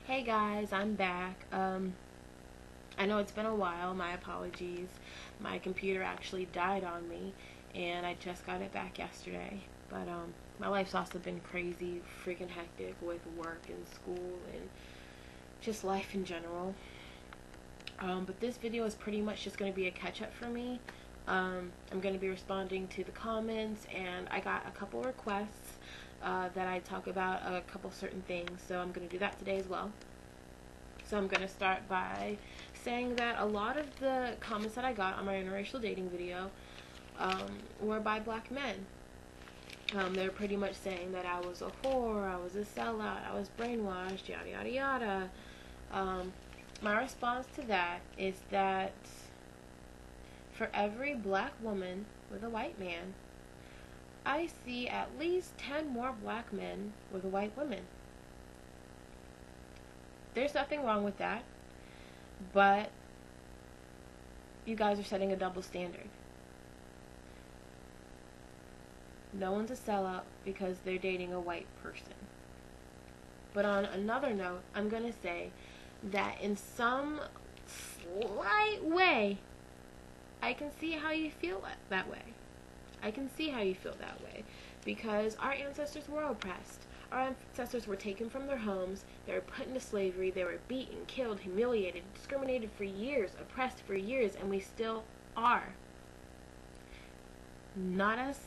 Hey guys, I'm back. I know it's been a while, my apologies. My computer actually died on me and I just got it back yesterday. But my life's also been crazy, freaking hectic with work and school and just life in general. But this video is pretty much just going to be a catch-up for me. I'm going to be responding to the comments, and I got a couple requests that I talk about a couple certain things, so I'm going to do that today as well. So I'm going to start by saying that a lot of the comments that I got on my interracial dating video were by black men. They were pretty much saying that I was a whore, I was a sellout, I was brainwashed, yada yada yada. My response to that is that for every black woman with a white man, I see at least 10 more black men with a white woman. There's nothing wrong with that, but you guys are setting a double standard. No one's a sellout because they're dating a white person. But on another note, I'm going to say that in some slight way, I can see how you feel that way. I can see how you feel that way because our ancestors were oppressed. Our ancestors were taken from their homes, they were put into slavery, they were beaten, killed, humiliated, discriminated for years, oppressed for years, and we still are. Not as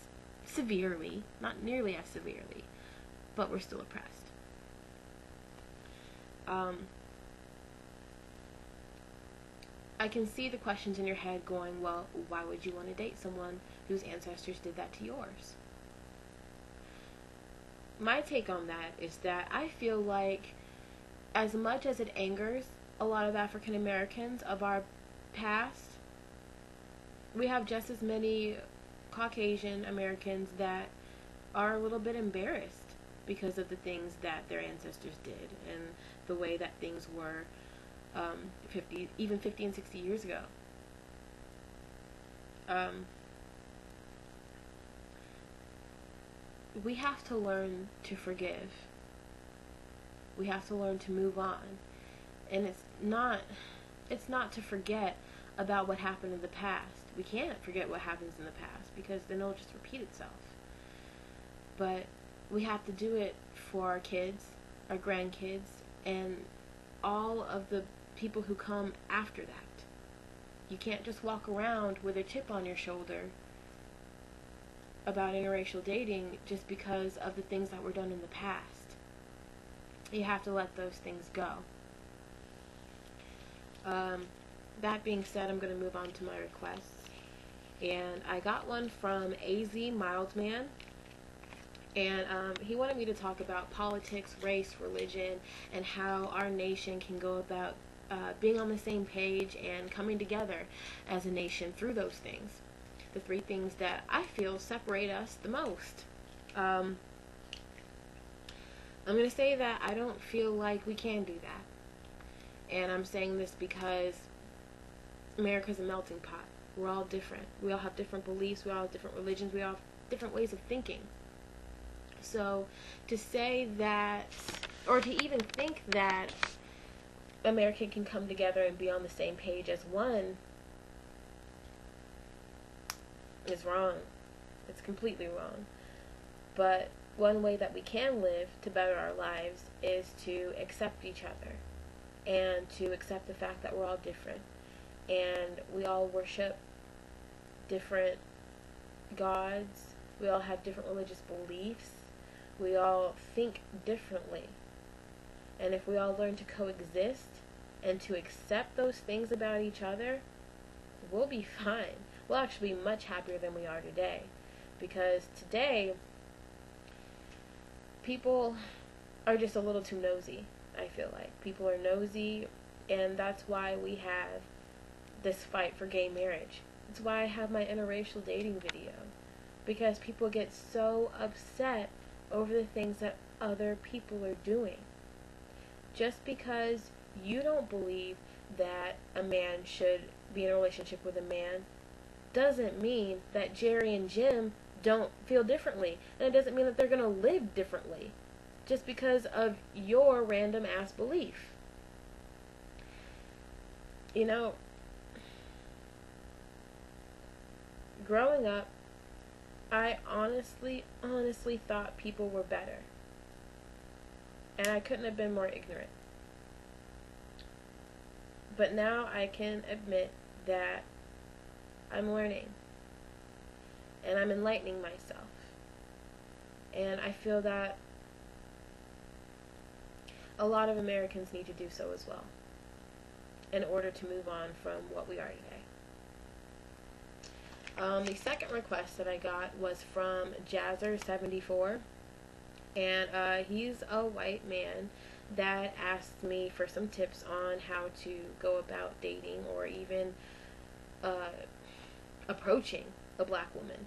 severely, not nearly as severely, but we're still oppressed. I can see the questions in your head going, well, why would you want to date someone whose ancestors did that to yours? My take on that is that I feel like as much as it angers a lot of African Americans of our past, we have just as many Caucasian Americans that are a little bit embarrassed because of the things that their ancestors did and the way that things were 50 and 60 years ago. We have to learn to forgive. We have to learn to move on. And it's not to forget about what happened in the past. We can't forget what happens in the past because then it'll just repeat itself. But we have to do it for our kids, our grandkids, and all of the people who come after that. You can't just walk around with a chip on your shoulder about interracial dating just because of the things that were done in the past. You have to let those things go. That being said, I'm going to move on to my requests. And I got one from AZ Mildman. And he wanted me to talk about politics, race, religion, and how our nation can go about being on the same page and coming together as a nation through those things. The three things that I feel separate us the most. I'm going to say that I don't feel like we can do that. And I'm saying this because America's a melting pot. We're all different. We all have different beliefs. We all have different religions. We all have different ways of thinking. So to say that, or to even think that America can come together and be on the same page as one is wrong. It's completely wrong. But one way that we can live to better our lives is to accept each other and to accept the fact that we're all different and we all worship different gods. We all have different religious beliefs. We all think differently. And if we all learn to coexist and to accept those things about each other, we'll be fine. We'll actually be much happier than we are today. Because today, people are just a little too nosy, I feel like. People are nosy, and that's why we have this fight for gay marriage. That's why I have my interracial dating video. Because people get so upset over the things that other people are doing. Just because you don't believe that a man should be in a relationship with a man doesn't mean that Jerry and Jim don't feel differently. And it doesn't mean that they're going to live differently. just because of your random ass belief. You know, growing up, I honestly thought people were better. And I couldn't have been more ignorant. But now I can admit that I'm learning. And I'm enlightening myself. And I feel that a lot of Americans need to do so as well, in order to move on from what we are today. The second request that I got was from Jazzer74, and he's a white man that asked me for some tips on how to go about dating or even approaching a black woman.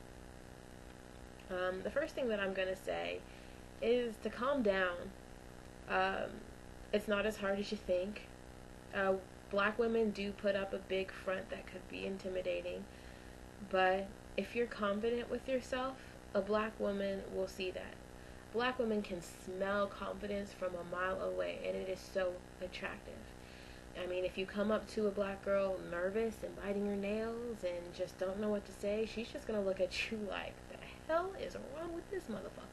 The first thing that I'm going to say is to calm down. It's not as hard as you think. Black women do put up a big front that could be intimidating, but if you're confident with yourself, a black woman will see that. Black women can smell confidence from a mile away, and it is so attractive. I mean, if you come up to a black girl nervous and biting her nails and just don't know what to say, she's just going to look at you like, the hell is wrong with this motherfucker?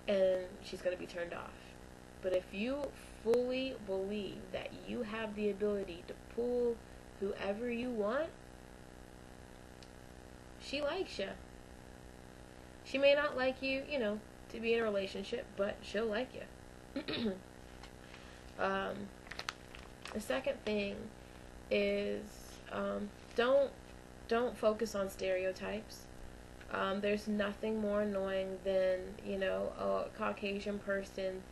And she's going to be turned off. But if you fully believe that you have the ability to pull whoever you want, she likes you. She may not like you, you know, to be in a relationship, but she'll like you. The second thing is don't focus on stereotypes. There's nothing more annoying than, you know, a Caucasian person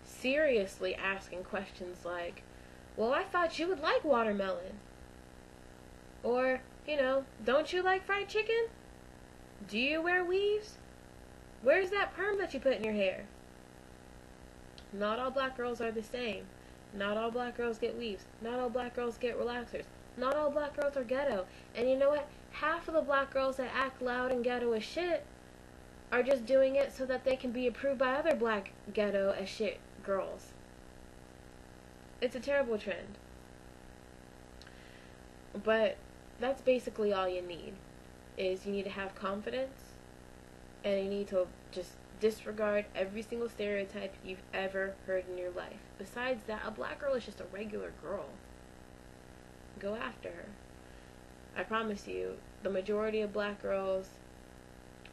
seriously asking questions like, well, I thought you would like watermelon. Or, you know, don't you like fried chicken? Do you wear weaves? Where's that perm that you put in your hair? Not all black girls are the same. Not all black girls get weaves. Not all black girls get relaxers. Not all black girls are ghetto. And you know what? Half of the black girls that act loud and ghetto as shit are just doing it so that they can be approved by other black ghetto as shit girls. It's a terrible trend. But that's basically all you need. Is you need to have confidence, and you need to just disregard every single stereotype you've ever heard in your life. Besides that, a black girl is just a regular girl. Go after her. I promise you, the majority of black girls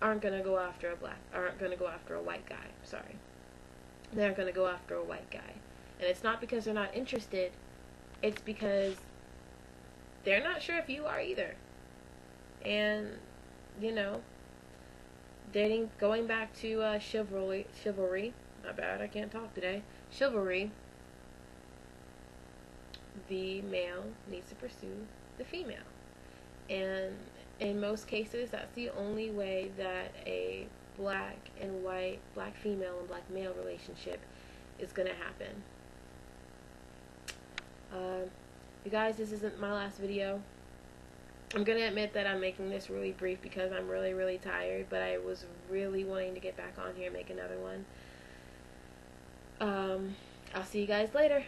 aren't gonna go after a white guy. Sorry. They're gonna go after a white guy. And it's not because they're not interested, it's because they're not sure if you are either. And, you know, going back to chivalry, my bad, I can't talk today, chivalry, the male needs to pursue the female. And in most cases, that's the only way that a black and white, black female and black male relationship is going to happen. You guys, this isn't my last video. I'm going to admit that I'm making this really brief because I'm really, really tired, but I was really wanting to get back on here and make another one. I'll see you guys later.